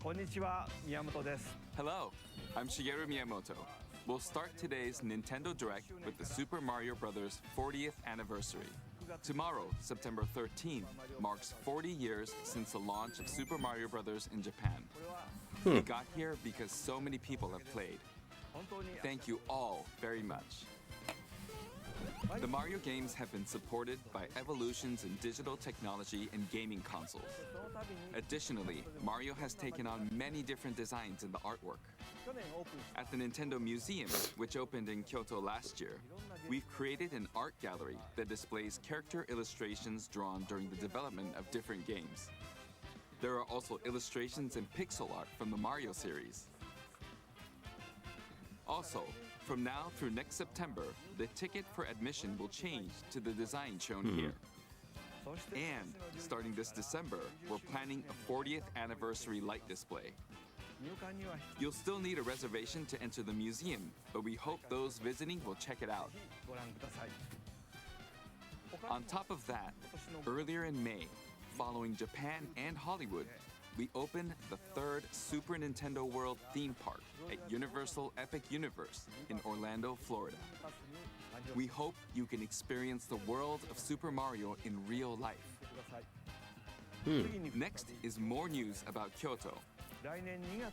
Konnichiwa, Miyamoto desu. Hello, I'm Shigeru Miyamoto. We'll start today's Nintendo Direct with the Super Mario Bros. 40th anniversary. Tomorrow, September 13th, marks 40 years since the launch of Super Mario Bros. In Japan. We got here because so many people have played. Thank you all very much. The Mario games have been supported by evolutions in digital technology and gaming consoles. Additionally, Mario has taken on many different designs in the artwork. At the Nintendo Museum, which opened in Kyoto last year, we've created an art gallery that displays character illustrations drawn during the development of different games. There are also illustrations and pixel art from the Mario series. Also, from now through next September, the ticket for admission will change to the design shown here. And starting this December, we're planning a 40th anniversary light display. You'll still need a reservation to enter the museum, but we hope those visiting will check it out. On top of that, earlier in May, following Japan and Hollywood, we opened the third Super Nintendo World theme park at Universal Epic Universe in Orlando, Florida. We hope you can experience the world of Super Mario in real life. Next is more news about Kyoto.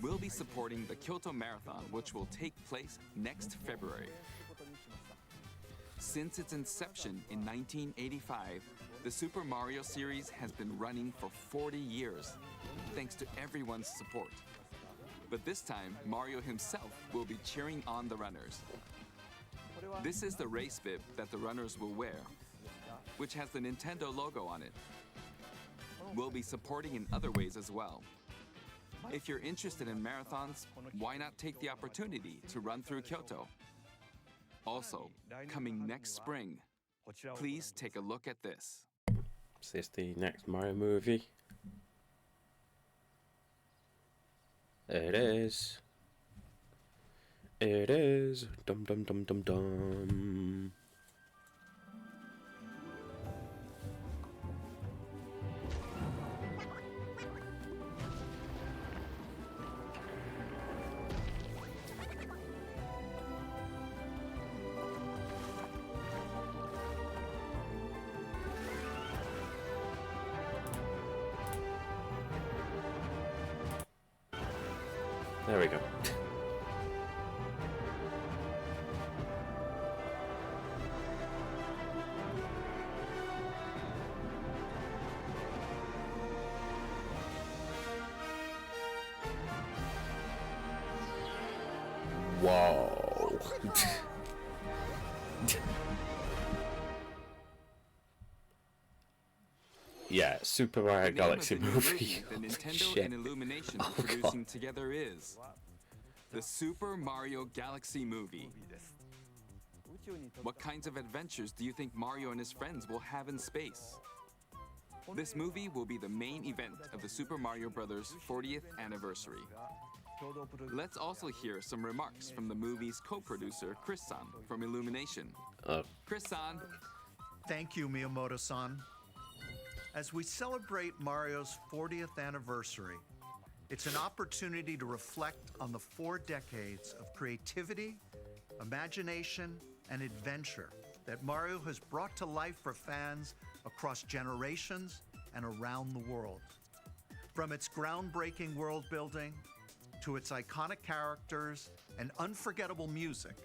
We'll be supporting the Kyoto Marathon, which will take place next February. Since its inception in 1985, the Super Mario series has been running for 40 years, thanks to everyone's support. But this time, Mario himself will be cheering on the runners. This is the race bib that the runners will wear, which has the Nintendo logo on it. We'll be supporting in other ways as well. If you're interested in marathons, why not take the opportunity to run through Kyoto? Also, coming next spring, please take a look at this. Is this the next Mario movie? It is. It is. Dum dum dum dum dum. There we go. Whoa. Yeah, Super Mario Galaxy The name of the new movie. movie the Nintendo Shit. and Illumination Oh, are producing God. together is the Super Mario Galaxy movie. What kinds of adventures do you think Mario and his friends will have in space? This movie will be the main event of the Super Mario Bros. 40th anniversary. Let's also hear some remarks from the movie's co-producer, Chris-san, from Illumination. Chris-san, Thank you, Miyamoto-san. As we celebrate Mario's 40th anniversary, it's an opportunity to reflect on the 4 decades of creativity, imagination, and adventure that Mario has brought to life for fans across generations and around the world. From its groundbreaking world building to its iconic characters and unforgettable music,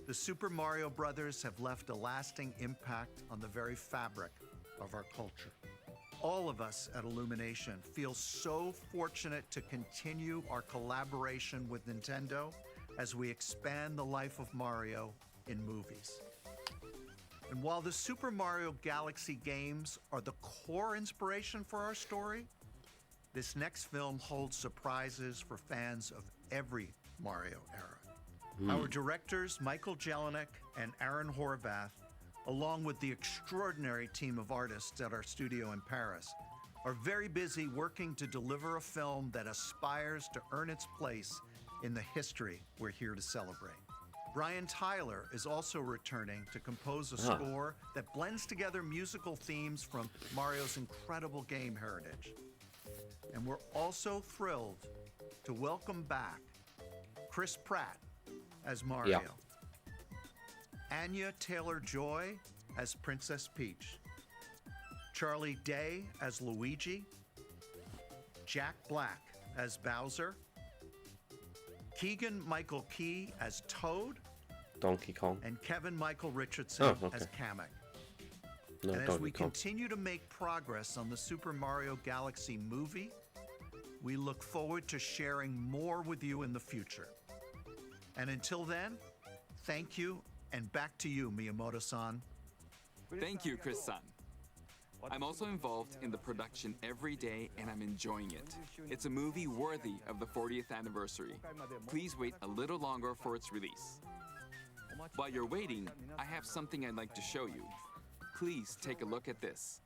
the Super Mario Brothers have left a lasting impact on the very fabric of our culture. All of us at Illumination feel so fortunate to continue our collaboration with Nintendo as we expand the life of Mario in movies. And while the Super Mario Galaxy games are the core inspiration for our story, this next film holds surprises for fans of every Mario era. Our directors, Michael Jelinek and Aaron Horvath, along with the extraordinary team of artists at our studio in Paris, are very busy working to deliver a film that aspires to earn its place in the history we're here to celebrate. Brian Tyler is also returning to compose a score that blends together musical themes from Mario's incredible game heritage. And we're also thrilled to welcome back Chris Pratt as Mario, Anya Taylor-Joy as Princess Peach, Charlie Day as Luigi, Jack Black as Bowser, Keegan-Michael Key as Toad, Donkey Kong. and Kevin Michael Richardson Oh, okay. as Kamek. No, And as Donkey we Kong. continue to make progress on the Super Mario Galaxy movie, we look forward to sharing more with you in the future. And until then, thank you, and back to you, Miyamoto-san. Thank you, Chris-san. I'm also involved in the production every day and I'm enjoying it. It's a movie worthy of the 40th anniversary. Please wait a little longer for its release. While you're waiting, I have something I'd like to show you. Please take a look at this.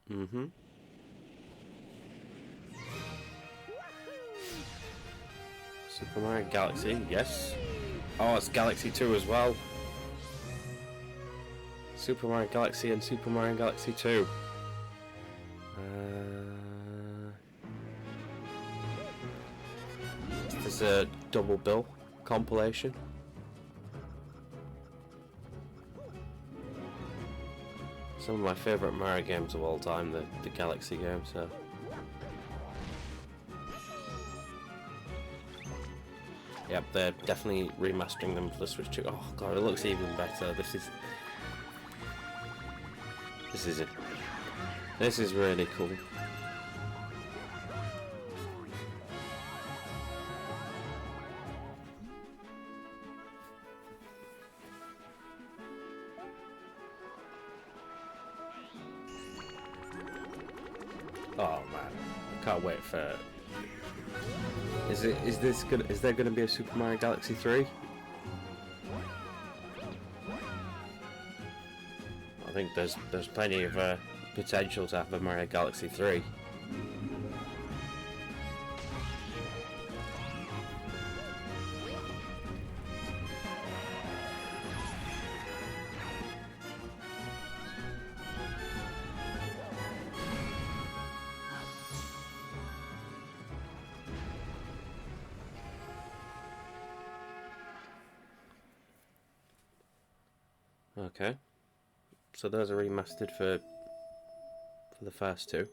Mm-hmm. Super Mario Galaxy, yes. Oh, it's Galaxy 2 as well. Super Mario Galaxy and Super Mario Galaxy 2. There's a double bill compilation. Some of my favourite Mario games of all time, the Galaxy games, so. Yep, they're definitely remastering them for the Switch 2. Oh god, it looks even better. This is it. This is really cool. Oh man, I can't wait for. Is there gonna be a Super Mario Galaxy 3? I think there's plenty of potential to have a Mario Galaxy 3. Okay, so those are remastered for the first two.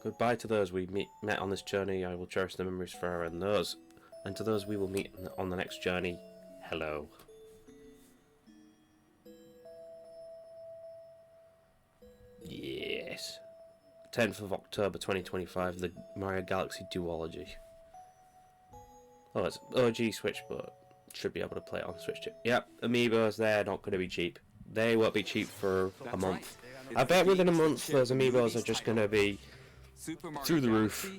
Goodbye to those we met on this journey. I will cherish the memories forever, and to those we will meet on the next journey. Hello. Yes. 10th of October 2025, the Mario Galaxy Duology. Oh, it's OG Switch, but should be able to play it on Switch too. Yep, Amiibos, they're not going to be cheap. They won't be cheap for a month. I bet within a month those Amiibos are just going to be through the roof.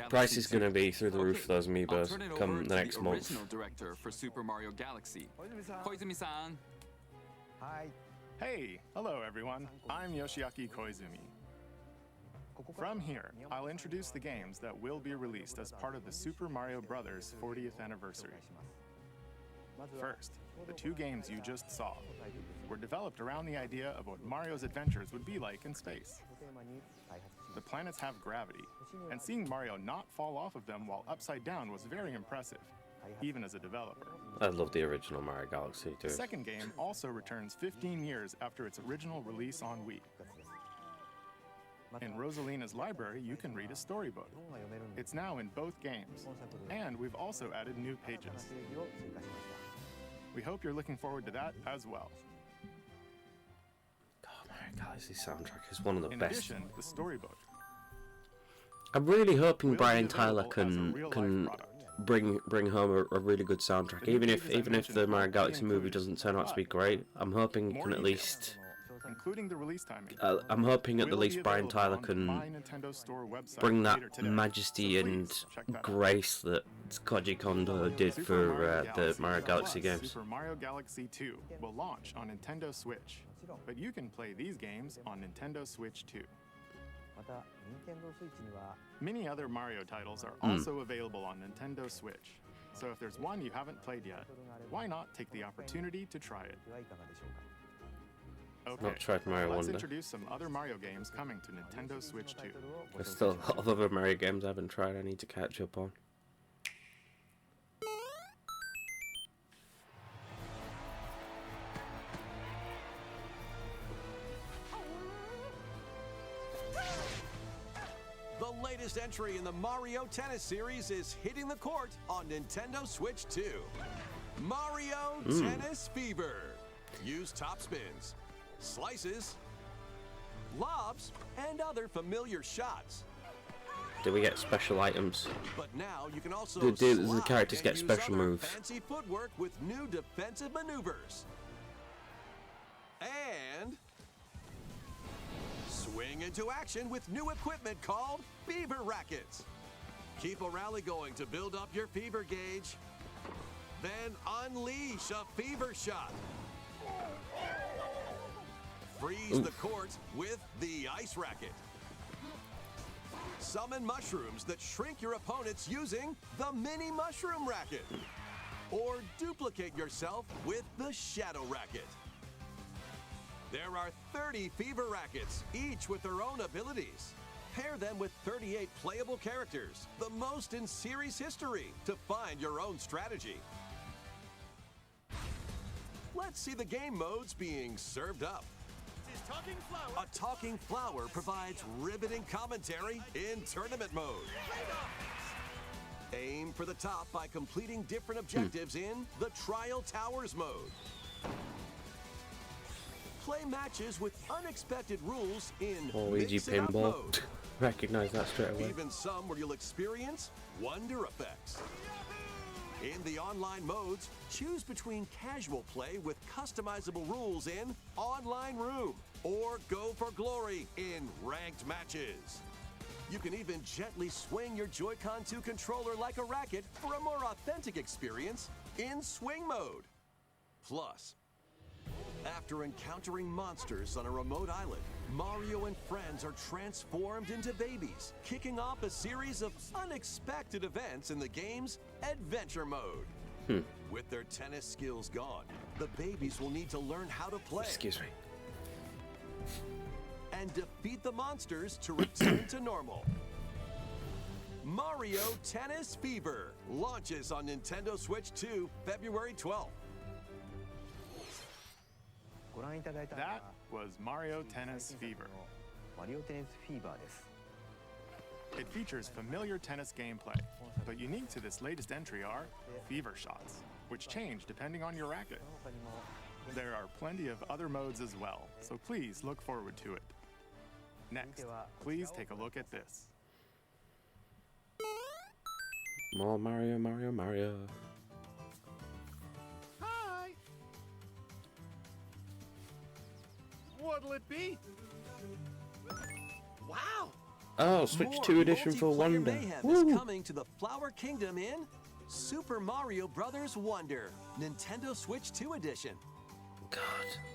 Price is going to be through the roof for those Amiibos come the next month. Original director for Super Mario Galaxy, Koizumi-san. Hey, hello everyone. I'm Yoshiaki Koizumi. From here, I'll introduce the games that will be released as part of the Super Mario Bros. 40th anniversary. First, the two games you just saw were developed around the idea of what Mario's adventures would be like in space. The planets have gravity, and seeing Mario not fall off of them while upside down was very impressive, even as a developer. I love the original Mario Galaxy too. The second game also returns 15 years after its original release on Wii. In Rosalina's library, you can read a storybook. It's now in both games, and we've also added new pages. We hope you're looking forward to that as well. Oh, Mario Galaxy soundtrack is one of the In best. addition, the storybook. I'm really hoping will be Brian Tyler available as a can real-life product. bring home a really good soundtrack. The new Even if pages I the mentioned Mario won't be Galaxy movie included, doesn't turn out to be but great, I'm hoping he more can at details, least. including the release timing. I'm hoping at the will least be Brian available Tyler on the can My Nintendo Store website bring that later today, majesty so and please check that out. grace that Koji Kondo did Super for Mario the Mario Galaxy plus games. Super Mario Galaxy 2 will launch on Nintendo Switch, but you can play these games on Nintendo Switch too. Many other Mario titles are also available on Nintendo Switch, So if there's one you haven't played yet, why not take the opportunity to try it? Okay, Not tried Mario let's Wonder. introduce some other Mario games coming to Nintendo Switch 2. There's still a lot of other Mario games I haven't tried I need to catch up on. The latest entry in the Mario Tennis series is hitting the court on Nintendo Switch 2. Mario Tennis Fever. Use top spins, slices, lobs, and other familiar shots. Do we get special items? But now you can also Do the slide characters and get use special other moves? fancy footwork with new defensive maneuvers. And swing into action with new equipment called Fever Rackets. Keep a rally going to build up your fever gauge. Then unleash a fever shot. Freeze the court with the Ice Racket. Summon mushrooms that shrink your opponents using the Mini Mushroom Racket. Or duplicate yourself with the Shadow Racket. There are 30 Fever Rackets, each with their own abilities. Pair them with 38 playable characters, the most in series history, to find your own strategy. Let's see the game modes being served up. A talking flower provides riveting commentary in tournament mode. Aim for the top by completing different objectives in the Trial Towers mode. Play matches with unexpected rules in Luigi Mix It Up Pinball. mode. Recognize that straight away. Even some where you'll experience wonder effects. In the online modes, choose between casual play with customizable rules in Online Room or Go for Glory in ranked matches. You can even gently swing your Joy-Con 2 controller like a racket for a more authentic experience in Swing mode. Plus, after encountering monsters on a remote island, Mario and friends are transformed into babies, kicking off a series of unexpected events in the game's Adventure mode. With their tennis skills gone, the babies will need to learn how to play Excuse me. and defeat the monsters to return to normal. Mario Tennis Fever launches on Nintendo Switch 2 February 12th. That was Mario Tennis Fever. マリオテニスフィーバーです。 It features familiar tennis gameplay, but unique to this latest entry are fever shots, which change depending on your racket. There are plenty of other modes as well, so please look forward to it. Next, please take a look at this. More Mario, Mario, Mario. Hi! What'll it be? Wow! Oh, Switch More 2 edition for multiplayer Wonder. mayhem Woo! is coming to the Flower Kingdom in Super Mario Bros. Wonder, Nintendo Switch 2 edition. God.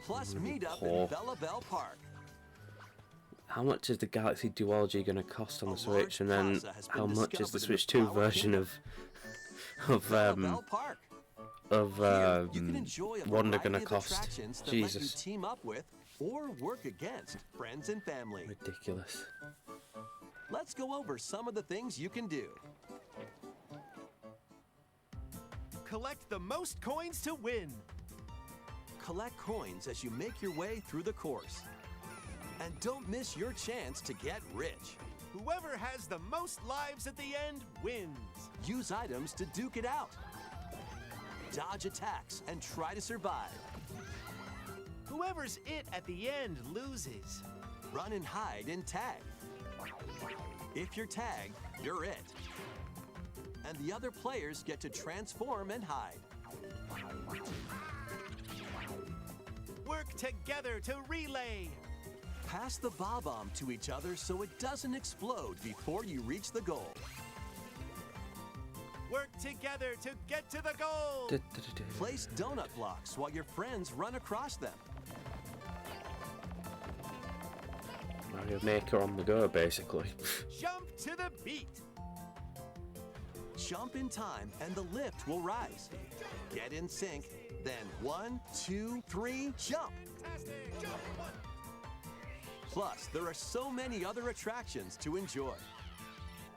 Plus meet up poor. in Bella Bell Park. How much is the Galaxy Duology going to cost on the A Switch, large and then plaza has been how much is the discovered in Switch the 2 Flower version Kingdom. of Bell Park. Here, you can enjoy a Wonder variety gonna of cost? attractions that let you Jesus, team up with or work against friends and family. ridiculous. Let's go over some of the things you can do. Collect the most coins to win. Collect coins as you make your way through the course. And don't miss your chance to get rich. Whoever has the most lives at the end wins. Use items to duke it out. Dodge attacks and try to survive. Whoever's it at the end loses. Run and hide and tag. If you're tagged, you're it. And the other players get to transform and hide. Work together to relay. Pass the bob-omb to each other so it doesn't explode before you reach the goal. Work together to get to the goal. Place donut blocks while your friends run across them. Mario Maker on the go, basically. Jump to the beat. jump in time and the lift will rise. Get in sync, then 1, 2, 3, jump! Plus, there are so many other attractions to enjoy.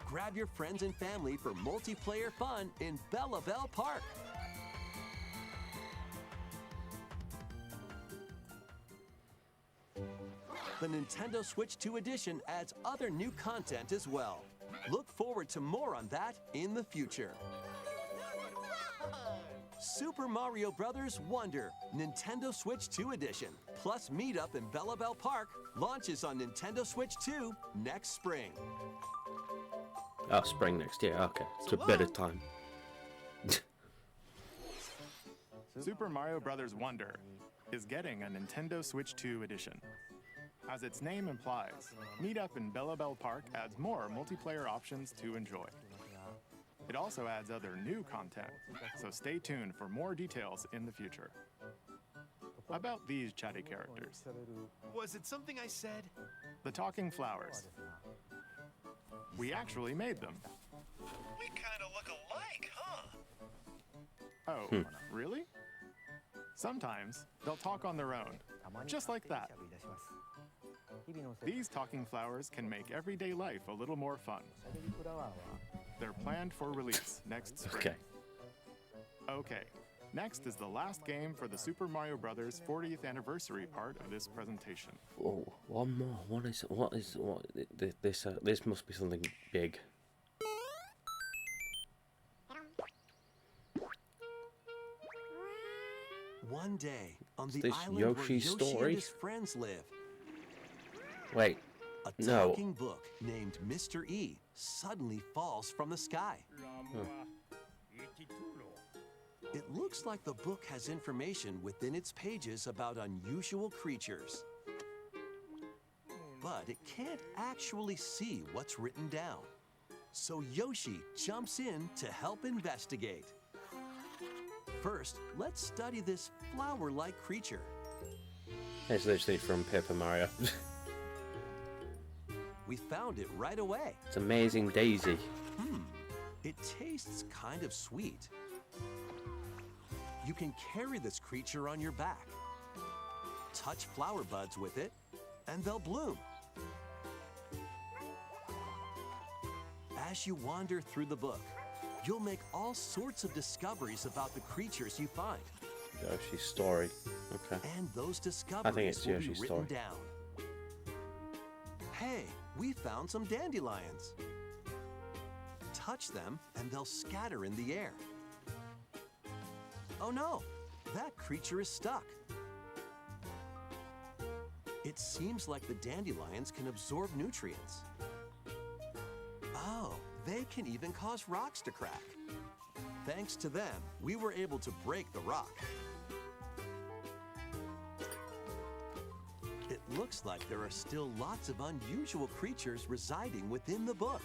Grab your friends and family for multiplayer fun in Bella Bell Park. The Nintendo Switch 2 edition adds other new content as well. Look forward to more on that in the future. Super Mario Bros. Wonder Nintendo Switch 2 edition plus Meetup in Bella Bell Park launches on Nintendo Switch 2 next spring. Oh, spring next year. Okay, it's a bit of time. Super Mario Bros. Wonder is getting a Nintendo Switch 2 edition. As its name implies, Meetup in Bella Bell Park adds more multiplayer options to enjoy. It also adds other new content, so stay tuned for more details in the future. About these chatty characters, Was it something I said? the talking flowers. We actually made them. We kind of look alike, huh? Oh, really? Sometimes they'll talk on their own, just like that. These talking flowers can make everyday life a little more fun. They're planned for release next spring. Okay, next is the last game for the Super Mario Bros. 40th anniversary part of this presentation. Oh, one more. What this must be something big. One day, on the this island where Yoshi's Yoshi story? and his friends live, Wait, a no. talking book named Mr. E suddenly falls from the sky. It looks like the book has information within its pages about unusual creatures. But it can't actually see what's written down. So Yoshi jumps in to help investigate. First, let's study this flower-like creature. It's literally from Paper Mario. We found it right away. It's Amazing Daisy. It tastes kind of sweet. You can carry this creature on your back. Touch flower buds with it, and they'll bloom. As you wander through the book, you'll make all sorts of discoveries about the creatures you find. Yoshi's story. Okay. And those it's discoveries will be Yoshi's written story. down. Hey, we found some dandelions. Touch them and they'll scatter in the air. Oh no, that creature is stuck. It seems like the dandelions can absorb nutrients. Oh, they can even cause rocks to crack. Thanks to them, we were able to break the rock. It looks like there are still lots of unusual creatures residing within the book.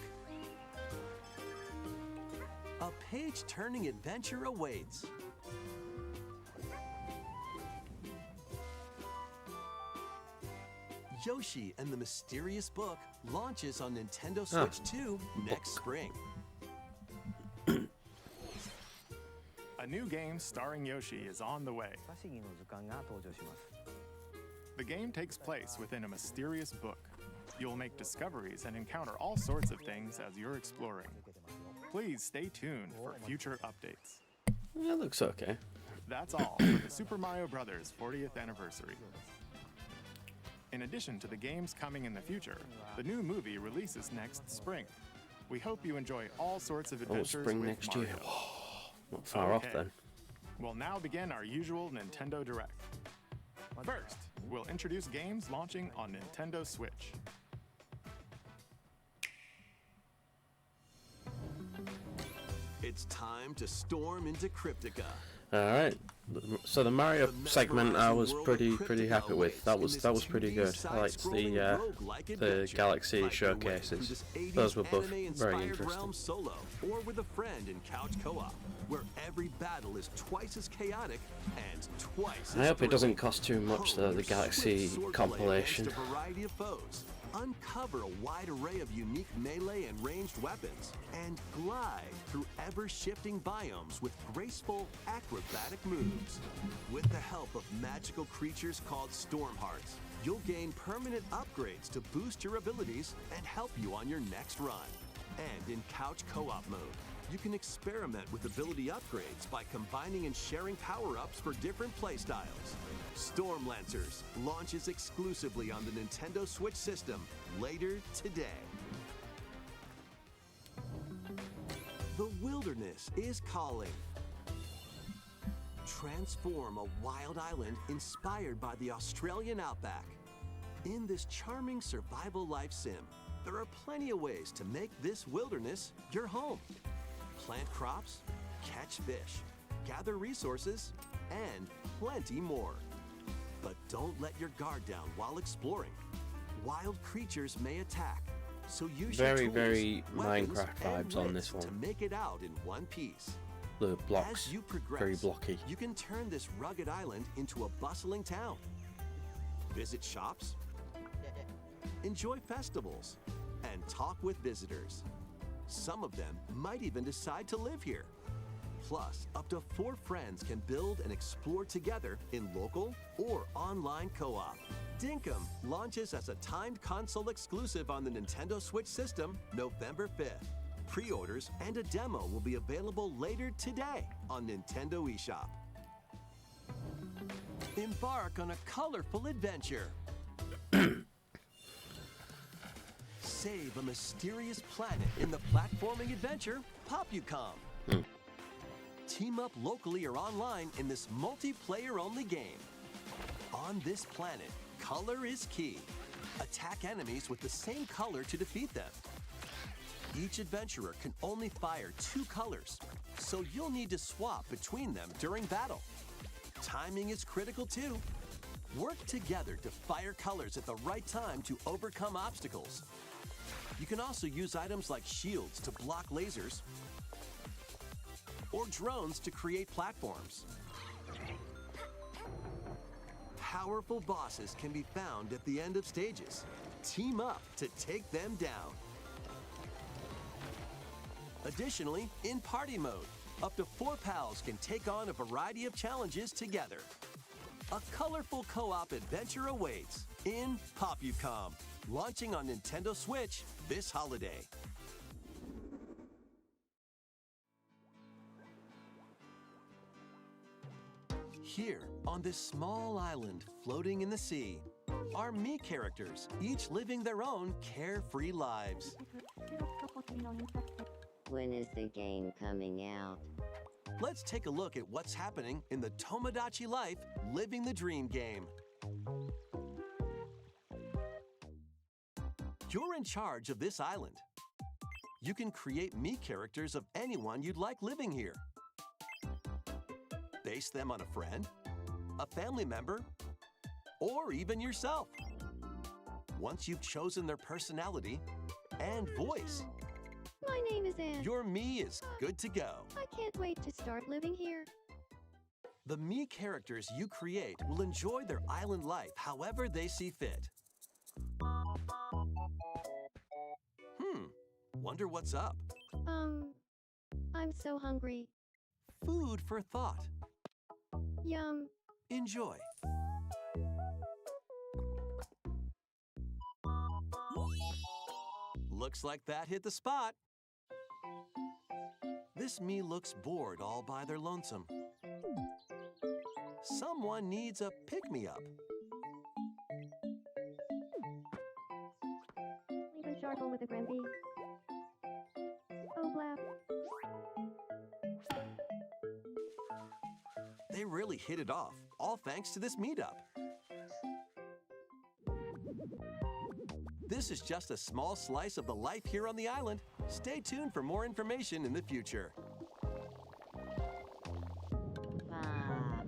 A page-turning adventure awaits. Yoshi and the Mysterious Book launches on Nintendo Switch 2 next spring. A new game starring Yoshi is on the way. The game takes place within a mysterious book. You'll make discoveries and encounter all sorts of things as you're exploring. Please stay tuned for future updates. It looks okay. That's all for the Super Mario Bros. 40th anniversary. In addition to the games coming in the future, the new movie releases next spring. We hope you enjoy all sorts of Oh, adventures spring with next Mario. year. Not far off Okay. then. We'll now begin our usual Nintendo Direct. First, we'll introduce games launching on Nintendo Switch. It's time to storm into Cryptica. All right. So the Mario The segment I was mesmerizing world of pretty Cryptica happy with. awaits That in was this pretty 2D good. I liked side-scrolling roguelike the adventure. Galaxy Find your way through showcases. this 80s Those were both very anime-inspired interesting. realm solo or with a friend in couch co-op, where every battle is twice as chaotic and twice as I hope it doesn't thrilling. cost too much Hone the your Galaxy swift swordplay compilation. against a variety of foes. Uncover a wide array of unique melee and ranged weapons, and glide through ever-shifting biomes with graceful, acrobatic moves. With the help of magical creatures called Storm Hearts, you'll gain permanent upgrades to boost your abilities and help you on your next run. And in couch co-op mode, you can experiment with ability upgrades by combining and sharing power-ups for different playstyles. Storm Lancers launches exclusively on the Nintendo Switch system later today. The wilderness is calling. Transform a wild island inspired by the Australian outback. In this charming survival life sim, there are plenty of ways to make this wilderness your home. Plant crops, catch fish, gather resources, and plenty more. But don't let your guard down while exploring. Wild creatures may attack, so use your Very, tools, very weapons, Minecraft and vibes on wits this to one. make it out in one piece. The blocks, As you progress, very blocky. you can turn this rugged island into a bustling town. Visit shops, enjoy festivals, and talk with visitors. Some of them might even decide to live here. Plus, up to 4 friends can build and explore together in local or online co-op. Dinkum launches as a timed console exclusive on the Nintendo Switch system November 5th. Pre-orders and a demo will be available later today on Nintendo eShop. Embark on a colorful adventure. Save a mysterious planet in the platforming adventure Popucom. Team up locally or online in this multiplayer-only game. On this planet, color is key. Attack enemies with the same color to defeat them. Each adventurer can only fire 2 colors, so you'll need to swap between them during battle. Timing is critical too. Work together to fire colors at the right time to overcome obstacles. You can also use items like shields to block lasers or drones to create platforms. Powerful bosses can be found at the end of stages. Team up to take them down. Additionally, in party mode, up to 4 pals can take on a variety of challenges together. A colorful co-op adventure awaits in Popucom, launching on Nintendo Switch this holiday. Here, on this small island floating in the sea, are Mii characters, each living their own carefree lives. When is the game coming out? Let's take a look at what's happening in the Tomodachi Life Living the Dream game. You're in charge of this island. You can create Mii characters of anyone you'd like living here. Base them on a friend, a family member, or even yourself. Once you've chosen their personality and voice, My name is Anne. your Mii is good to go. I can't wait to start living here. The Mii characters you create will enjoy their island life however they see fit. Wonder what's up? I'm so hungry. Food for thought. Yum. Enjoy. Looks like that hit the spot. This Mii looks bored all by their lonesome. Someone needs a pick-me-up. Even charcoal with a Gramby. Oh, blap. They really hit it off, all thanks to this meetup. This is just a small slice of the life here on the island. Stay tuned for more information in the future. Ah.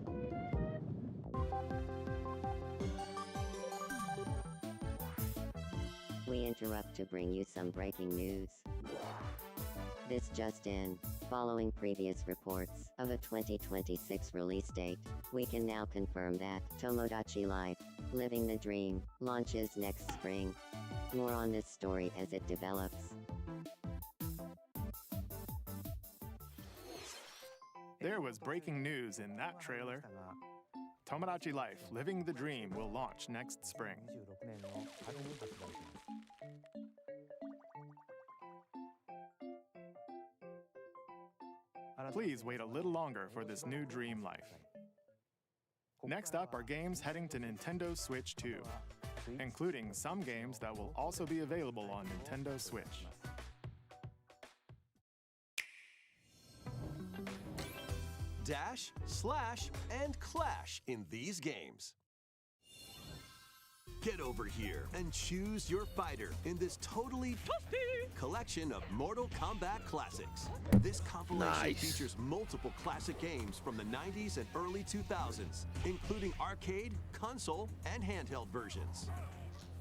We interrupt to bring you some breaking news. This just in. Following previous reports of a 2026 release date, we can now confirm that Tomodachi Life, Living the Dream, launches next spring. More on this story as it develops. There was breaking news in that trailer. Tomodachi Life, Living the Dream will launch next spring. Please wait a little longer for this new dream life. Next up are games heading to Nintendo Switch 2, including some games that will also be available on Nintendo Switch. Dash, slash, and clash in these games. Get over here and choose your fighter in this totally collection of Mortal Kombat classics. This compilation features multiple classic games from the 90s and early 2000s, including arcade, console, and handheld versions.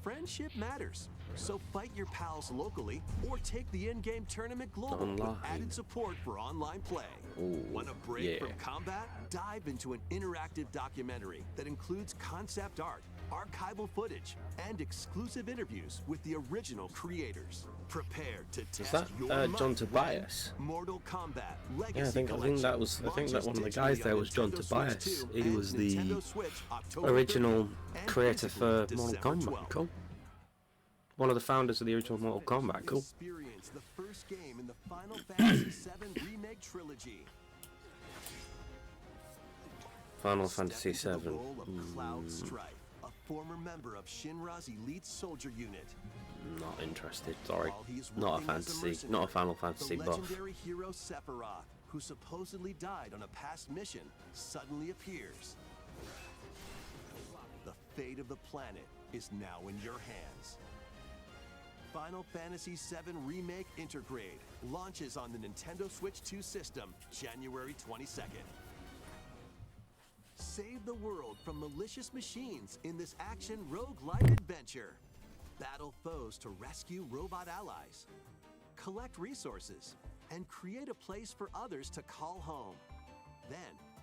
Friendship matters, so fight your pals locally or take the in-game tournament global with added support for online play. Want a break from combat? Dive into an interactive documentary that includes concept art, archival footage, and exclusive interviews with the original creators. Prepare to test your might. John Tobias? Mortal Kombat Legacy Yeah, I think that one of the guys there was John Tobias. He was the original creator for Mortal Kombat. Cool. One of the founders of the original Mortal Kombat. Cool. Experience the first game in the Final Fantasy VII Remake trilogy. Final Fantasy VII. Step into the role of Cloud Strife, a former member of Shinra's elite soldier unit. Not interested. Sorry. While he's Not a working as fantasy. Not a Final Fantasy the buff. legendary hero Sephiroth, who supposedly died on a past mission, suddenly appears. The fate of the planet is now in your hands. Final Fantasy VII Remake Intergrade launches on the Nintendo Switch 2 system January 22nd. Save the world from malicious machines in this action roguelike adventure. Battle foes to rescue robot allies. Collect resources and create a place for others to call home. Then,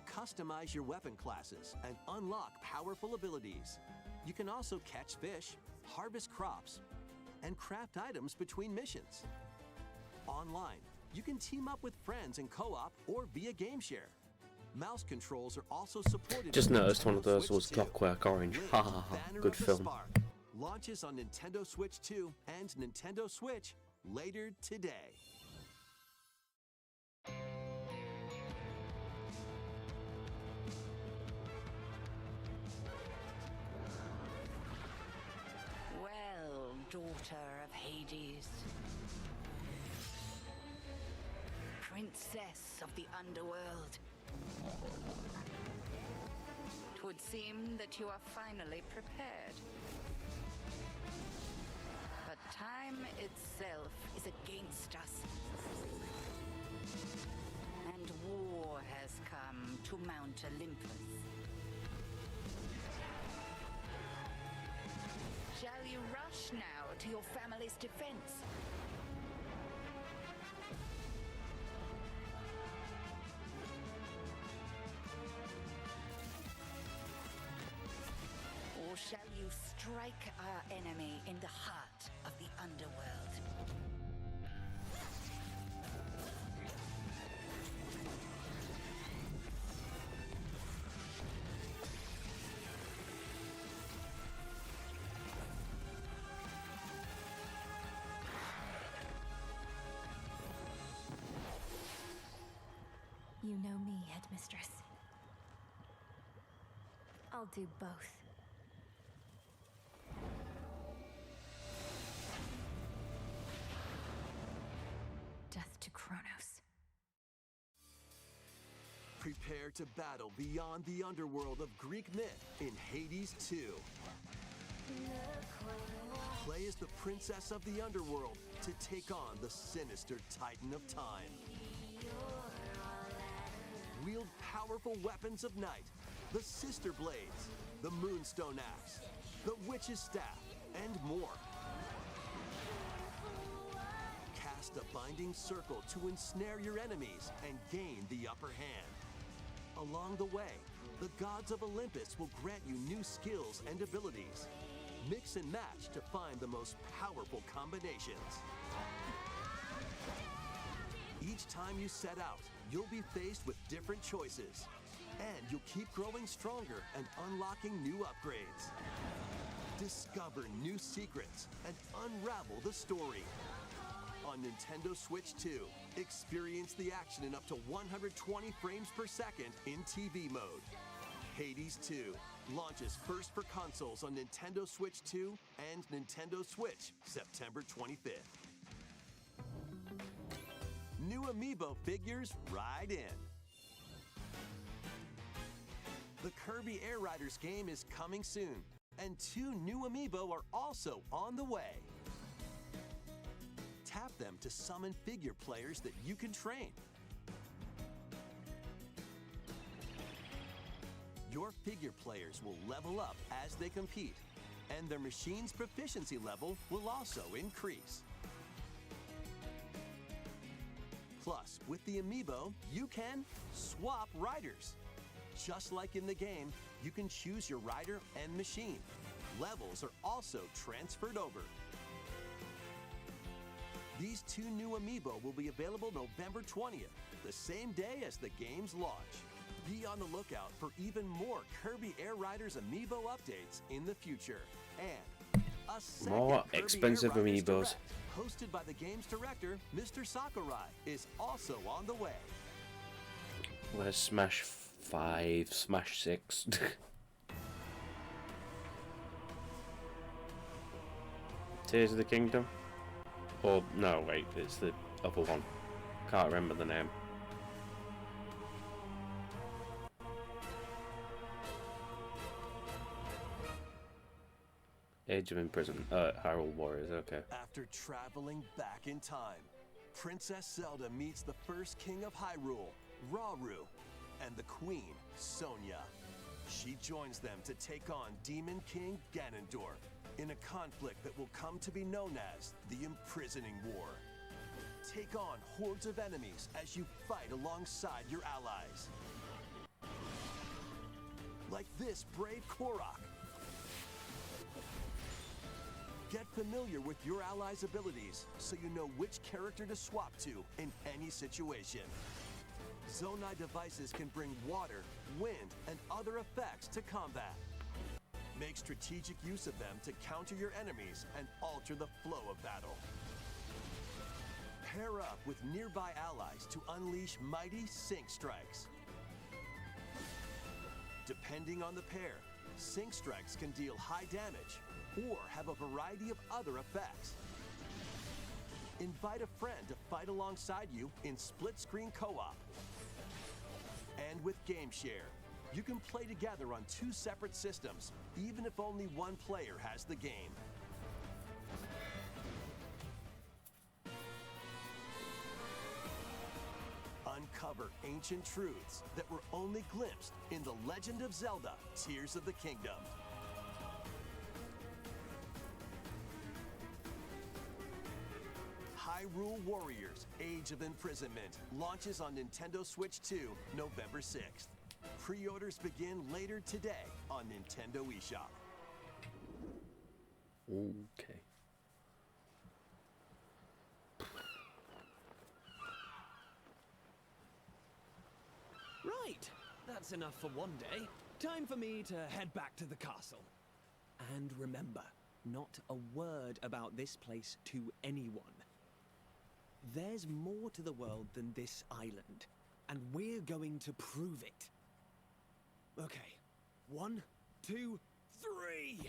customize your weapon classes and unlock powerful abilities. You can also catch fish, harvest crops, and craft items between missions. Online, you can team up with friends in co-op or via game share. Mouse controls are also supported. Just noticed one of those was Clockwork Orange. Ha ha ha. Good film. Launches on Nintendo Switch 2 and Nintendo Switch later today. Well, daughter of Hades, princess of the underworld, 'twould seem that you are finally prepared. But time itself is against us, and war has come to Mount Olympus. Shall you rush now to your family's defense? Or shall you strike our enemy in the heart of the underworld? You know me, Headmistress. I'll do both. Death to Kronos. Prepare to battle beyond the underworld of Greek myth in Hades 2. Play as the princess of the underworld to take on the sinister Titan of Time. Wield powerful weapons of night, the Sister Blades, the Moonstone Axe, the Witch's Staff, and more. cast a binding circle to ensnare your enemies and gain the upper hand. Along the way, the gods of Olympus will grant you new skills and abilities. Mix and match to find the most powerful combinations. Each time you set out, you'll be faced with different choices. And you'll keep growing stronger and unlocking new upgrades. Discover new secrets and unravel the story. On Nintendo Switch 2, experience the action in up to 120 frames per second in TV mode. Hades 2 launches first for consoles on Nintendo Switch 2 and Nintendo Switch September 25th. New Amiibo figures ride in. The Kirby Air Riders game is coming soon, and 2 new Amiibo are also on the way. Tap them to summon figure players that you can train. Your figure players will level up as they compete, and their machine's proficiency level will also increase. Plus, with the Amiibo, you can swap riders. Just like in the game, you can choose your rider and machine. Levels are also transferred over. These 2 new Amiibo will be available November 20th, the same day as the game's launch. Be on the lookout for even more Kirby Air Riders Amiibo updates in the future. And a second More Kirby expensive Air Riders Amiibos. Direct, hosted by the game's director, Mr. Sakurai, is also on the way. Where's Smash 5, Smash 6? Tears of the Kingdom? Or, no, wait, it's the other one. Can't remember the name. Age of Imprisonment. Hyrule Warriors, okay. After traveling back in time, Princess Zelda meets the first king of Hyrule, Rauru, and the queen, Sonia. She joins them to take on Demon King Ganondorf in a conflict that will come to be known as the Imprisoning War. Take on hordes of enemies as you fight alongside your allies. Like this brave Korok. Get familiar with your allies' abilities so you know which character to swap to in any situation. Zonai devices can bring water, wind, and other effects to combat. Make strategic use of them to counter your enemies and alter the flow of battle. Pair up with nearby allies to unleash mighty sync strikes. Depending on the pair, sync strikes can deal high damage or have a variety of other effects. Invite a friend to fight alongside you in split-screen co-op. And with GameShare, you can play together on 2 separate systems, even if only one player has the game. Uncover ancient truths that were only glimpsed in The Legend of Zelda: Tears of the Kingdom. Hyrule Warriors: Age of Imprisonment launches on Nintendo Switch 2 November 6th. Pre-orders begin later today on Nintendo eShop. Okay. Right, that's enough for one day. Time for me to head back to the castle. And remember, not a word about this place to anyone. There's more to the world than this island, and we're going to prove it. Okay, 1, 2, 3!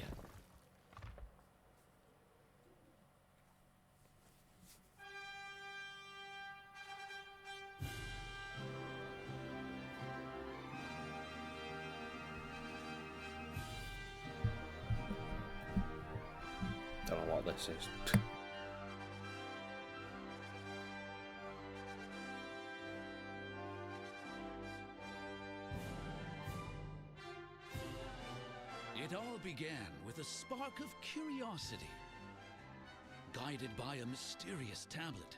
Don't know what this is. It all began with a spark of curiosity. Guided by a mysterious tablet,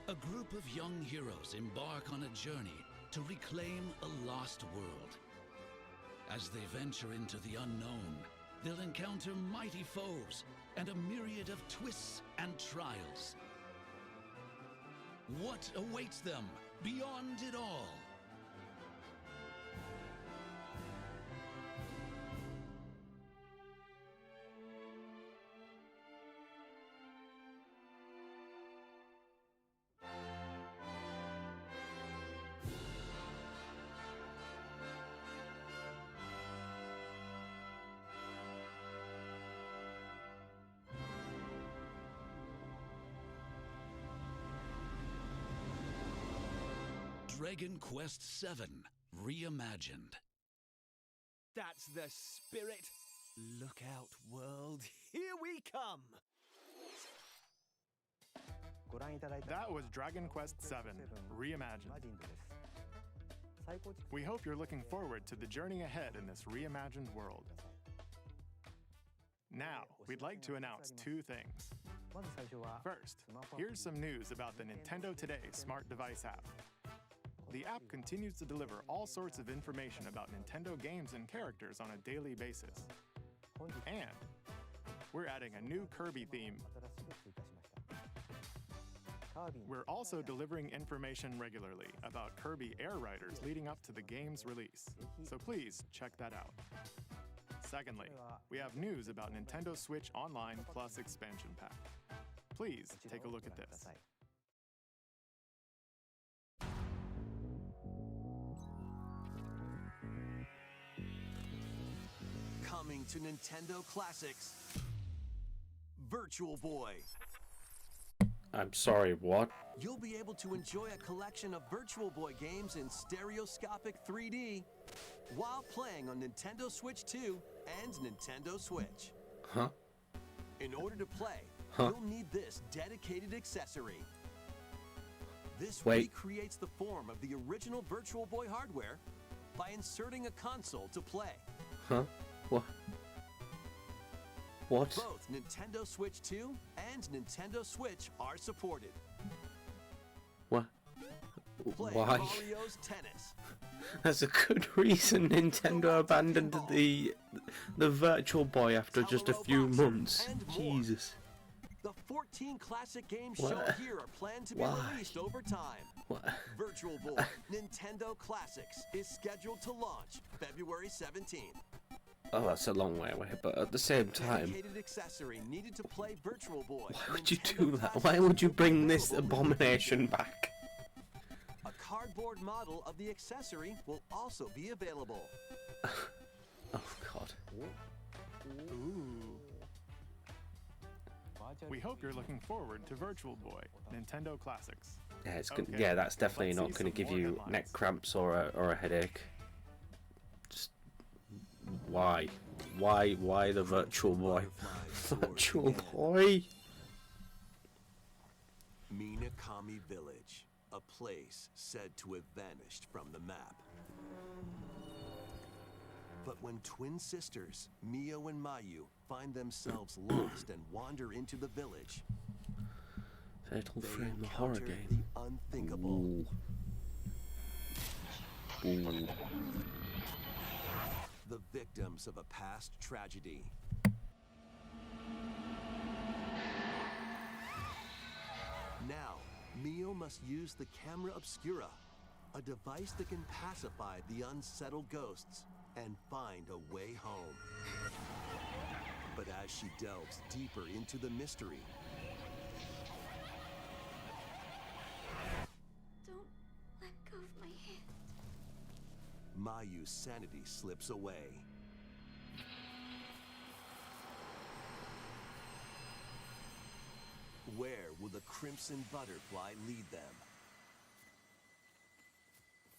A group of young heroes embark on a journey to reclaim a lost world. As they venture into the unknown, they'll encounter mighty foes and a myriad of twists and trials. What awaits them beyond it all? Dragon Quest VII Reimagined. That's the spirit. Look out, world. Here we come. That was Dragon Quest VII Reimagined. We hope you're looking forward to the journey ahead in this reimagined world. Now, we'd like to announce two things. First, here's some news about the Nintendo Today smart device app. The app continues to deliver all sorts of information about Nintendo games and characters on a daily basis. And we're adding a new Kirby theme. We're also delivering information regularly about Kirby Air Riders leading up to the game's release, so please check that out. Secondly, we have news about Nintendo Switch Online Plus Expansion Pack. Please take a look at this. Coming to Nintendo Classics, Virtual Boy. I'm sorry, what? You'll be able to enjoy a collection of Virtual Boy games in stereoscopic 3D while playing on Nintendo Switch 2 and Nintendo Switch. Huh? In order to play, you'll need this dedicated accessory. This recreates the form of the original Virtual Boy hardware by inserting a console to play. Huh? What? What? Both Nintendo Switch 2 and Nintendo Switch are supported. What? Play Why? Mario's Tennis. That's a good reason Nintendo abandoned the Virtual Boy after just a few months. Jesus. The 14 classic games What? shown here are planned to be released over time. What? Virtual Boy Nintendo Classics is scheduled to launch February 17th. Oh, that's a long way away, but at the same time, Dedicated accessory needed to play Virtual Boy. why would you do that? Why would you bring this abomination back? A cardboard model of the accessory will also be available. Oh God. Ooh. We hope you're looking forward to Virtual Boy Nintendo Classics. Yeah, it's good. Yeah, that's definitely not going to give you neck cramps or a headache. Just why the Virtual Boy? Virtual Boy. Minakami Village, a place said to have vanished from the map. But when twin sisters, Mio and Mayu, find themselves lost and wander into the village, Fatal they Frame, the horror encounter game. the unthinkable. Ooh. The victims of a past tragedy. Now, Mio must use the Camera Obscura, a device that can pacify the unsettled ghosts and find a way home. But as she delves deeper into the mystery, Don't let go of my hand. Mayu's sanity slips away. Where will the Crimson Butterfly lead them?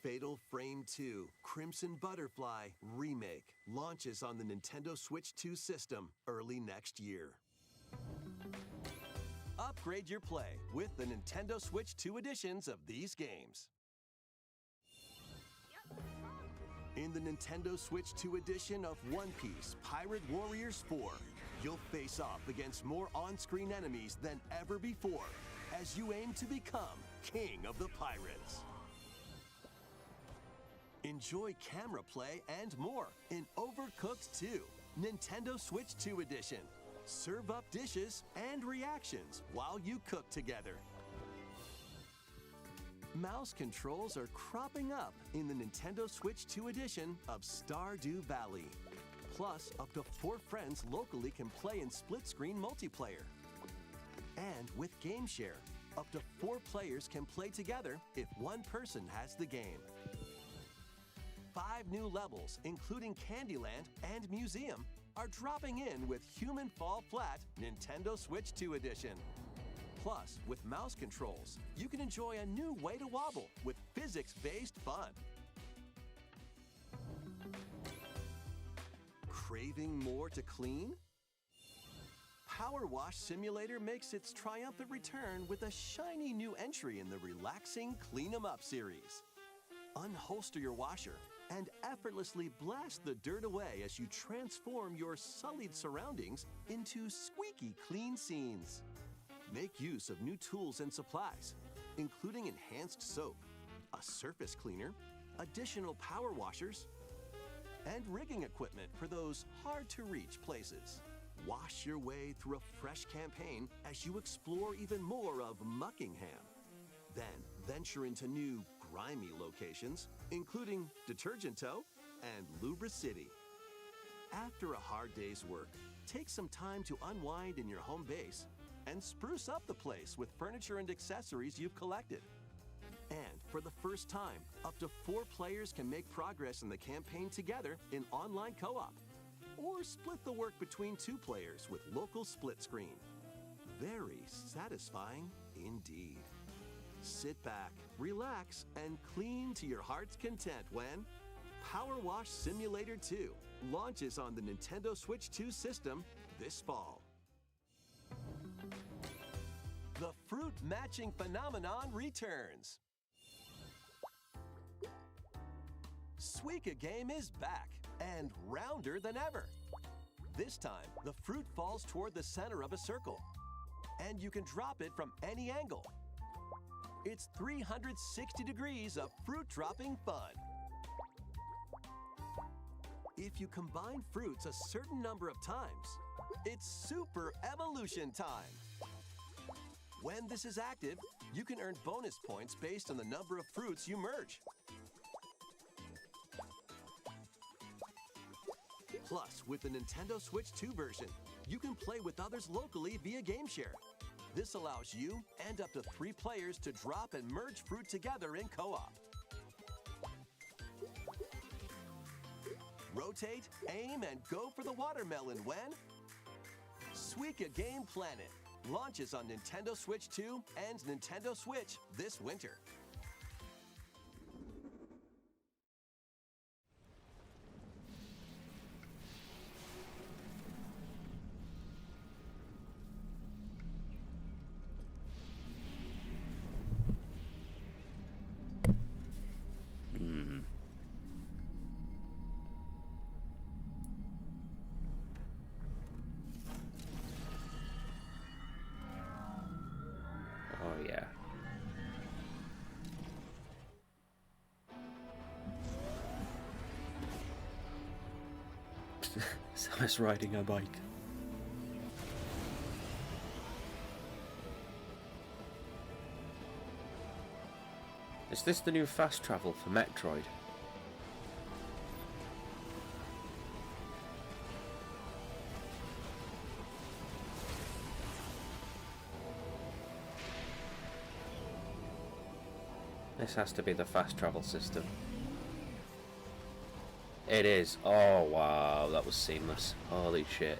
Fatal Frame 2 Crimson Butterfly Remake launches on the Nintendo Switch 2 system early next year. Upgrade your play with the Nintendo Switch 2 editions of these games. In the Nintendo Switch 2 edition of One Piece Pirate Warriors 4, you'll face off against more on-screen enemies than ever before as you aim to become king of the pirates. Enjoy camera play and more in Overcooked 2, Nintendo Switch 2 Edition. Serve up dishes and reactions while you cook together. Mouse controls are cropping up in the Nintendo Switch 2 edition of Stardew Valley. Plus, up to 4 friends locally can play in split-screen multiplayer. And with Game Share, up to 4 players can play together if one person has the game. 5 new levels, including Candyland and Museum, are dropping in with Human Fall Flat Nintendo Switch 2 Edition. Plus, with mouse controls, you can enjoy a new way to wobble with physics-based fun. Craving more to clean? Power Wash Simulator makes its triumphant return with a shiny new entry in the relaxing Clean 'em Up series. Unholster your washer and effortlessly blast the dirt away as you transform your sullied surroundings into squeaky clean scenes. Make use of new tools and supplies, including enhanced soap, a surface cleaner, additional power washers, and rigging equipment for those hard-to-reach places. Wash your way through a fresh campaign as you explore even more of Muckingham. Then venture into new, grimy locations, including Detergent Toe and Lubra City. After a hard day's work, take some time to unwind in your home base and spruce up the place with furniture and accessories you've collected. And for the first time, up to 4 players can make progress in the campaign together in online co-op, or split the work between 2 players with local split screen. Very satisfying indeed. Sit back, relax, and clean to your heart's content when Power Wash Simulator 2 launches on the Nintendo Switch 2 system this fall. The fruit matching phenomenon returns. Suika Game is back and rounder than ever. This time, the fruit falls toward the center of a circle, and you can drop it from any angle. It's 360 degrees of fruit dropping fun. If you combine fruits a certain number of times, it's Super Evolution time. When this is active, you can earn bonus points based on the number of fruits you merge. Plus, with the Nintendo Switch 2 version, you can play with others locally via Game Share. This allows you and up to 3 players to drop and merge fruit together in co-op. Rotate, aim, and go for the watermelon when Suika Game Planet launches on Nintendo Switch 2 and Nintendo Switch this winter. Oh yeah. Samus riding a bike. Is this the new fast travel for Metroid? This has to be the fast travel system. It is. Oh wow, that was seamless. Holy shit.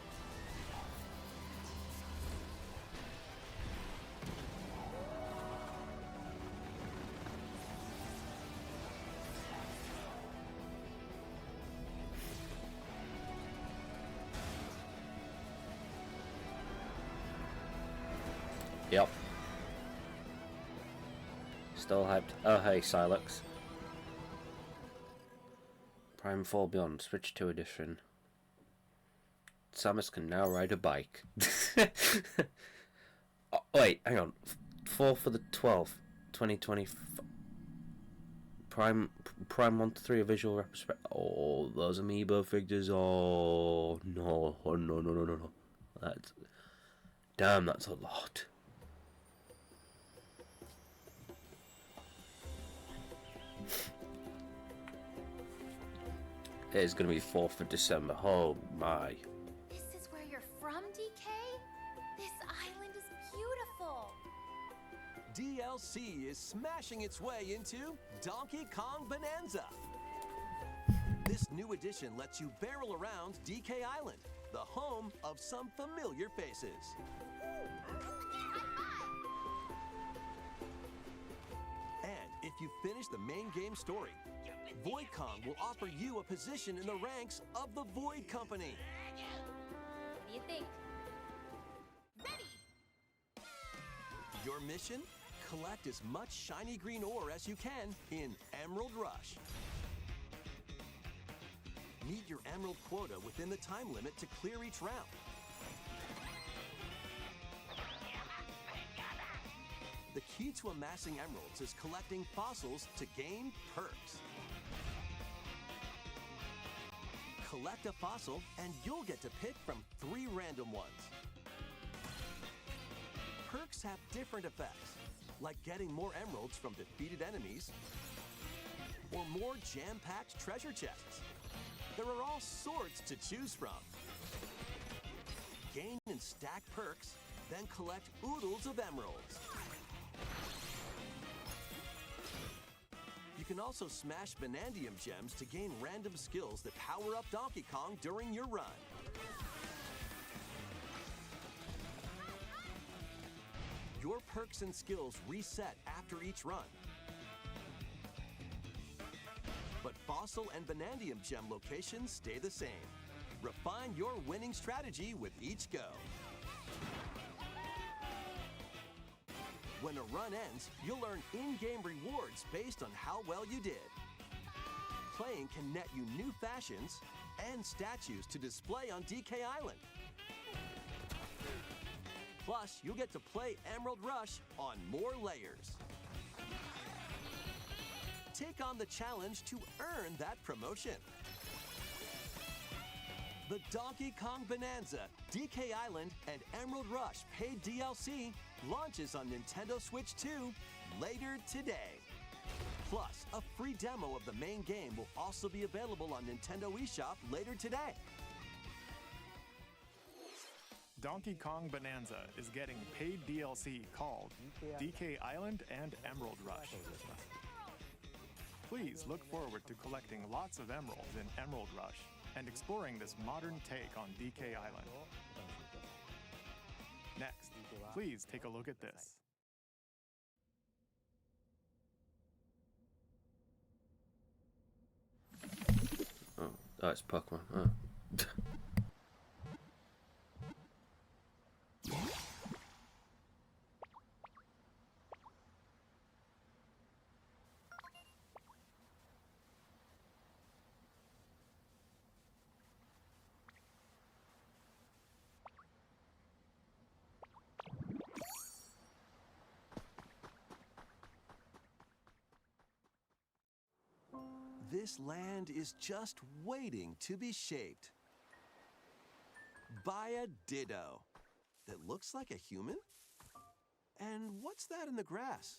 Yep. Still hyped. Oh hey, Silex. Prime 4 Beyond, Switch 2 Edition. Samus can now ride a bike. Oh, wait, hang on. 4 for the 12th. 2020 Prime 1 to 3 a visual retrospect. Oh, those amiibo figures. Oh no, oh no, no, no, no, no. That's damn. That's a lot. It's gonna be 4th of December. Oh my. This is where you're from, DK? This island is beautiful. DLC is smashing its way into Donkey Kong Bonanza. This new edition lets you barrel around DK Island, the home of some familiar faces. And if you finish the main game story, Void Kong will offer you a position in the ranks of the Void Company. What do you think? Ready! Your mission? Collect as much shiny green ore as you can in Emerald Rush. Meet your emerald quota within the time limit to clear each round. The key to amassing emeralds is collecting fossils to gain perks. Collect a fossil and you'll get to pick from 3 random ones. Perks have different effects, like getting more emeralds from defeated enemies or more jam-packed treasure chests. There are all sorts to choose from. Gain and stack perks, then collect oodles of emeralds. You can also smash Vanadium gems to gain random skills that power up Donkey Kong during your run. Your perks and skills reset after each run. But Fossil and Vanadium gem locations stay the same. Refine your winning strategy with each go. When a run ends, you'll earn in-game rewards based on how well you did. Playing can net you new fashions and statues to display on DK Island. Plus, you'll get to play Emerald Rush on more layers. Take on the challenge to earn that promotion. The Donkey Kong Bonanza, DK Island, and Emerald Rush paid DLC launches on Nintendo Switch 2 later today. Plus, a free demo of the main game will also be available on Nintendo eShop later today. Donkey Kong Bonanza is getting paid DLC called DK Island and Emerald Rush. Please look forward to collecting lots of emeralds in Emerald Rush and exploring this modern take on DK Island. Next, please take a look at this. Oh, it's Pokemon. Oh. This land is just waiting to be shaped by a Ditto that looks like a human? And what's that in the grass?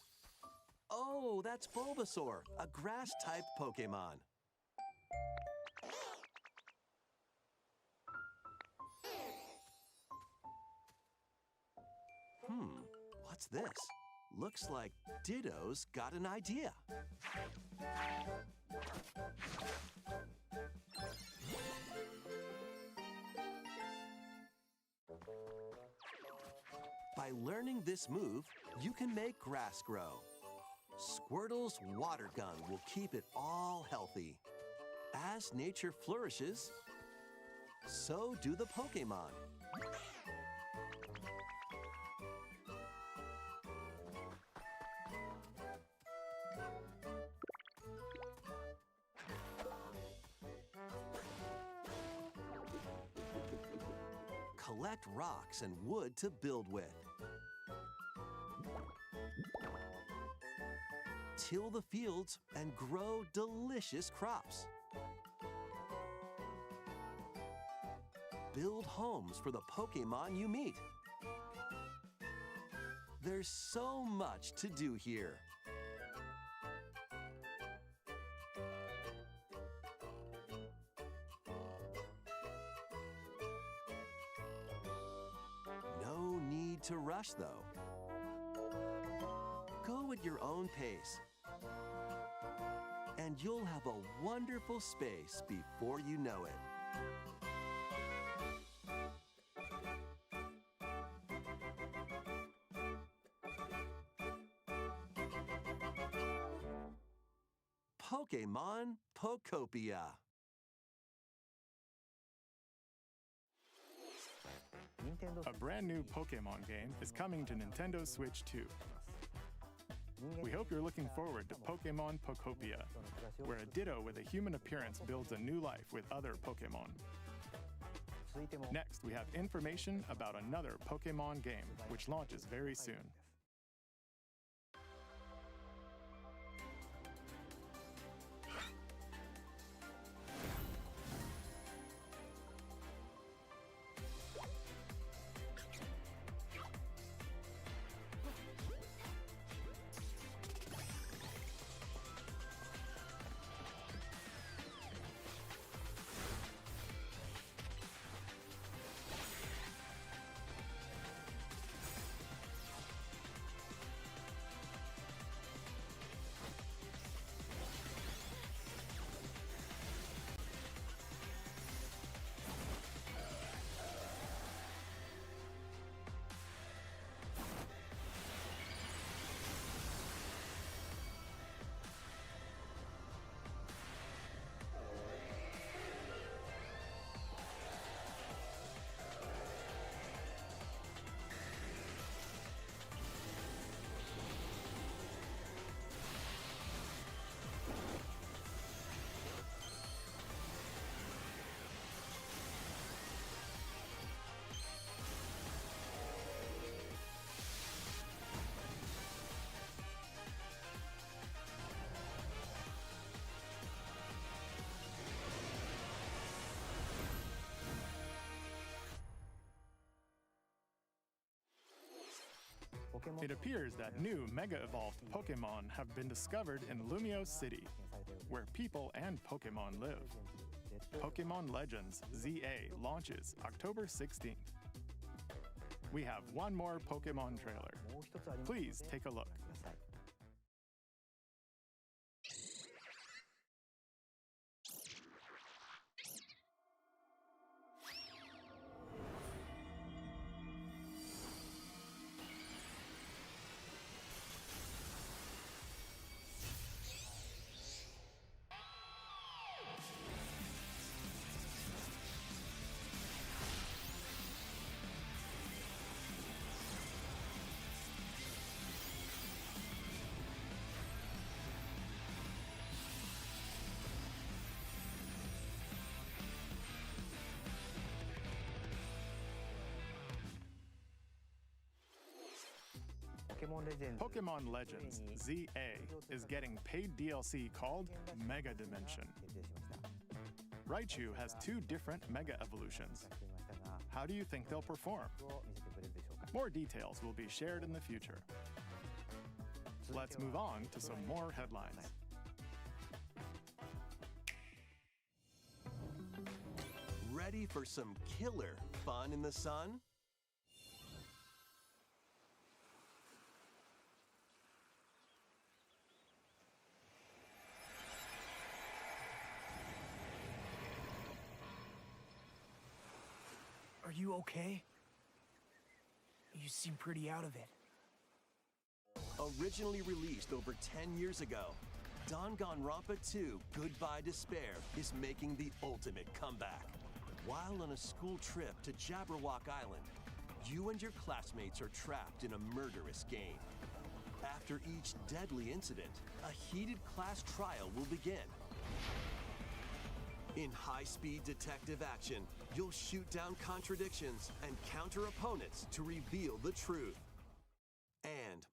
Oh, that's Bulbasaur, a grass-type Pokemon. What's this? Looks like Ditto's got an idea. By learning this move, you can make grass grow. Squirtle's water gun will keep it all healthy. As nature flourishes, so do the Pokemon. Collect rocks and wood to build with. till the fields, and grow delicious crops. Build homes for the Pokemon you meet. There's so much to do here. No need to rush, though. Go at your own pace, and you'll have a wonderful space before you know it. Pokemon Pokopia. A brand new Pokemon game is coming to Nintendo Switch 2. We hope you're looking forward to Pokemon Pokopia, where a Ditto with a human appearance builds a new life with other Pokemon. Next, we have information about another Pokemon game, which launches very soon. It appears that new Mega Evolved Pokemon have been discovered in Lumio City, where people and Pokemon live. Pokemon Legends ZA launches October 16th. We have one more Pokemon trailer. Please take a look. Pokemon Legends ZA is getting paid DLC called Mega Dimension. Raichu has 2 different Mega Evolutions. How do you think they'll perform? More details will be shared in the future. Let's move on to some more headlines. Ready for some killer fun in the sun? Are you okay? You seem pretty out of it. Originally released over 10 years ago, Danganronpa 2 Goodbye Despair is making the ultimate comeback. While on a school trip to Jabberwock Island, you and your classmates are trapped in a murderous game. After each deadly incident, a heated class trial will begin. In high-speed detective action, you'll shoot down contradictions and counter opponents to reveal the truth. And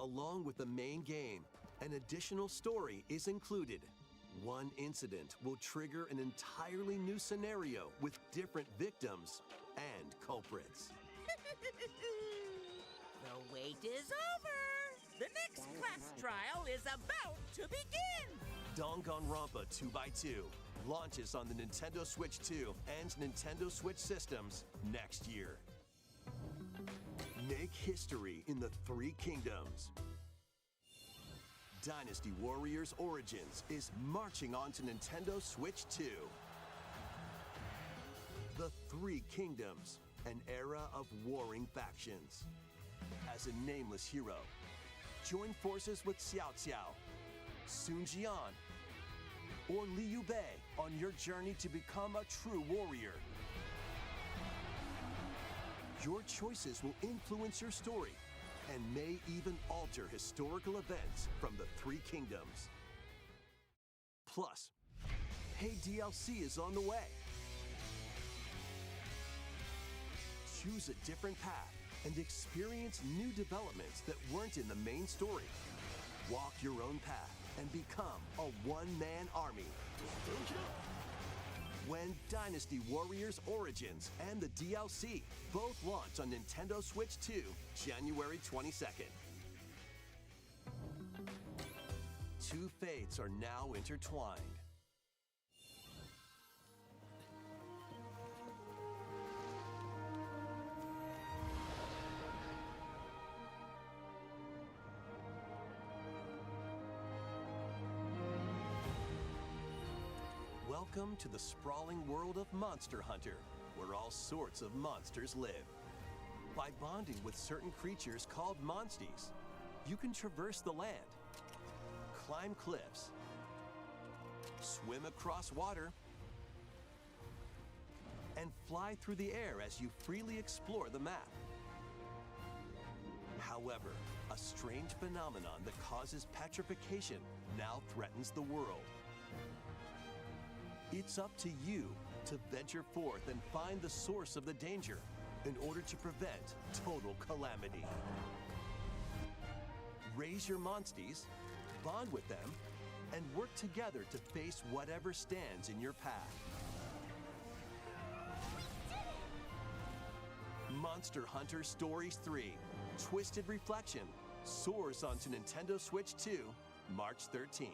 Along with the main game, an additional story is included. One incident will trigger an entirely new scenario with different victims and culprits. The wait is over! The next class trial is about to begin! Danganronpa 2x2 launches on the Nintendo Switch 2 and Nintendo Switch systems next year. Make history in the Three Kingdoms. Dynasty Warriors Origins is marching on to Nintendo Switch 2. The Three Kingdoms, an era of warring factions. As a nameless hero, join forces with Xiao Xiao, Sun Jian, or Liu Bei on your journey to become a true warrior. Your choices will influence your story and may even alter historical events from the Three Kingdoms. Plus, paid DLC is on the way. Choose a different path and experience new developments that weren't in the main story. Walk your own path and become a one-man army. When Dynasty Warriors Origins and the DLC both launch on Nintendo Switch 2, January 22nd. Two fates are now intertwined. Welcome to the sprawling world of Monster Hunter, where all sorts of monsters live. By bonding with certain creatures called monsties, you can traverse the land, climb cliffs, swim across water, and fly through the air as you freely explore the map. However, a strange phenomenon that causes petrification now threatens the world. It's up to you to venture forth and find the source of the danger in order to prevent total calamity. Raise your monsties, bond with them, and work together to face whatever stands in your path. Monster Hunter Stories 3: Twisted Reflection soars onto Nintendo Switch 2, March 13th.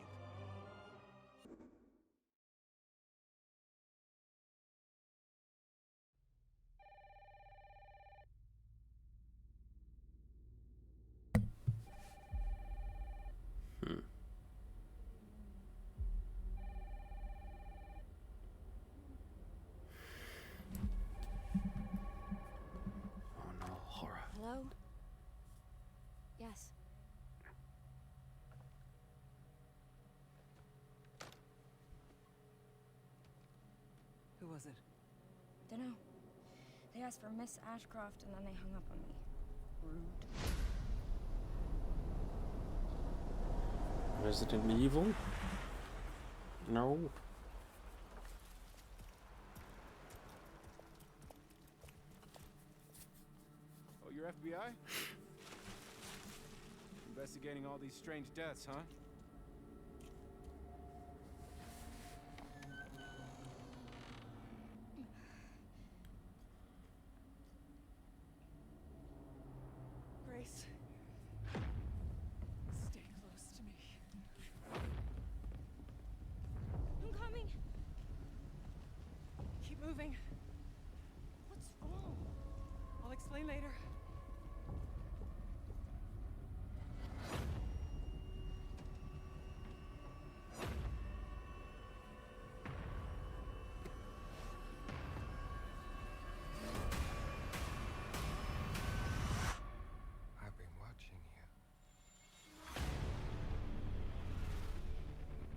Hello? Yes. Who was it? Dunno. They asked for Miss Ashcroft and then they hung up on me. Rude. Resident Evil? No. Oh, you're FBI? Investigating all these strange deaths, huh? Grace. Stay close to me. I'm coming. Keep moving. What's wrong? I'll explain later. I've been watching you.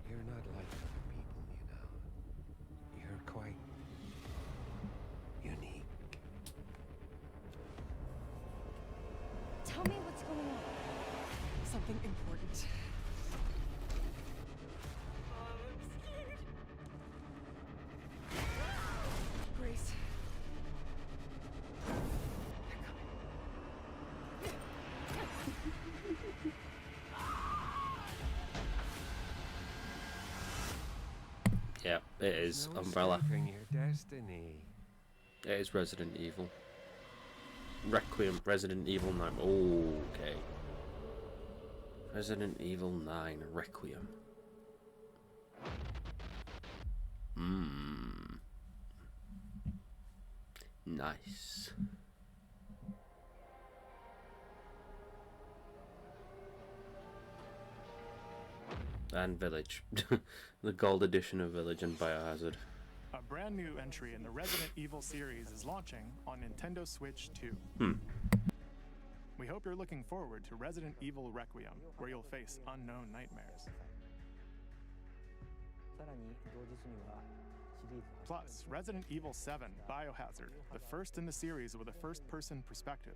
You're not like other people, you know. You're quite unique. Tell me what's going on. Something important. Grace. They're coming. Yeah, it is No Umbrella. stopping your destiny. It is Resident Evil. Requiem, Resident Evil 9. Oh, okay. Resident Evil 9 Requiem. Nice. And Village. The gold edition of Village and Biohazard. A brand new entry in the Resident Evil series is launching on Nintendo Switch 2. We hope you're looking forward to Resident Evil Requiem, where you'll face unknown nightmares. Plus, Resident Evil 7 Biohazard, the first in the series with a first-person perspective.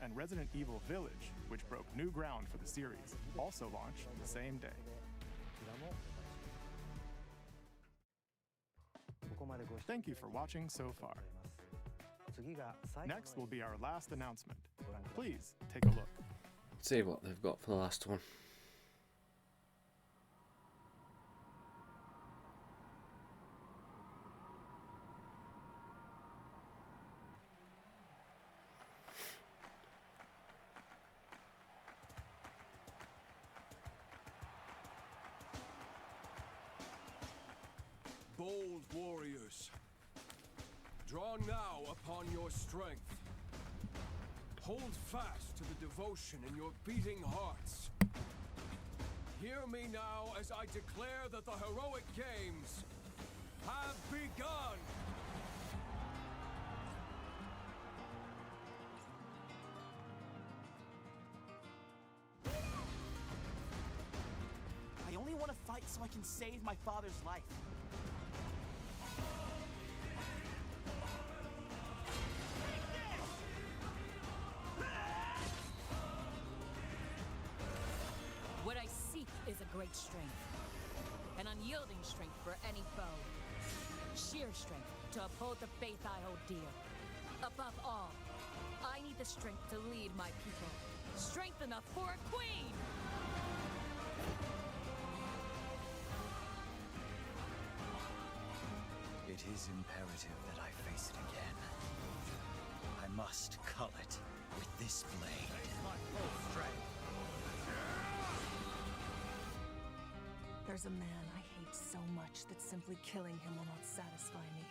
And Resident Evil Village, which broke new ground for the series, also launched the same day. Thank you for watching so far. Next will be our last announcement. Please take a look. See what they've got for the last one. Bold warriors, draw now upon your strength. Hold fast to the devotion in your beating hearts. Hear me now as I declare that the heroic games have begun! I only want to fight so I can save my father's life. What I seek is a great strength. An unyielding strength for any foe. Sheer strength to uphold the faith I hold dear. Above all, I need the strength to lead my people. Strength enough for a queen! It is imperative that I face it again. I must cull it with this blade. My full strength. There's a man I hate so much that simply killing him will not satisfy me.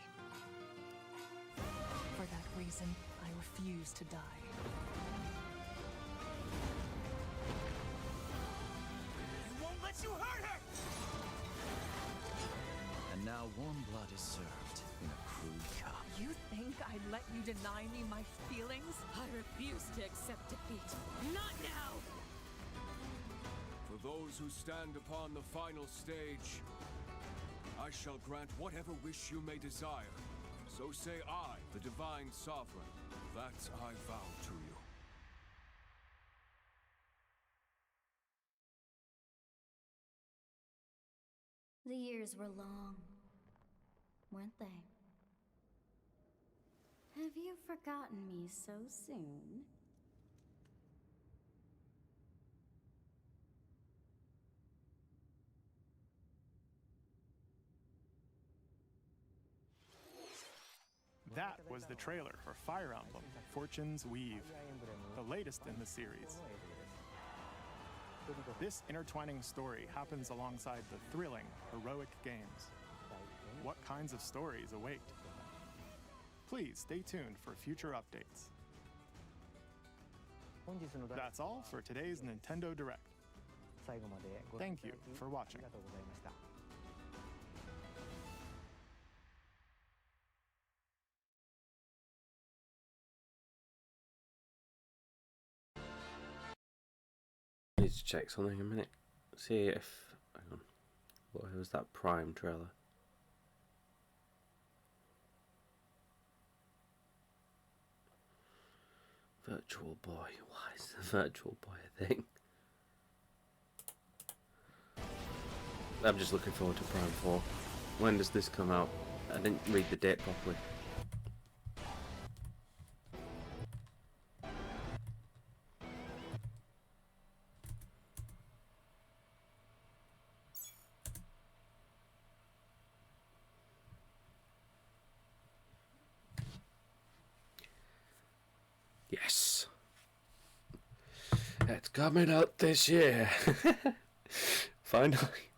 For that reason, I refuse to die. I won't let you hurt her! And now warm blood is served in a crude cup. You think I'd let you deny me my feelings? I refuse to accept defeat. Not now! For those who stand upon the final stage, I shall grant whatever wish you may desire. So say I, the Divine Sovereign, that I vow to you. The years were long, weren't they? Have you forgotten me so soon? That was the trailer for Fire Emblem Fortune's Weave, the latest in the series. This intertwining story happens alongside the thrilling, heroic games. What kinds of stories await? Please stay tuned for future updates. That's all for today's Nintendo Direct. Thank you for watching. I need to check something a minute. See if... hang on. What was that Prime trailer? Virtual Boy. Why is the Virtual Boy a thing? I'm just looking forward to Prime 4. When does this come out? I didn't read the date properly. It's coming out this year. Finally.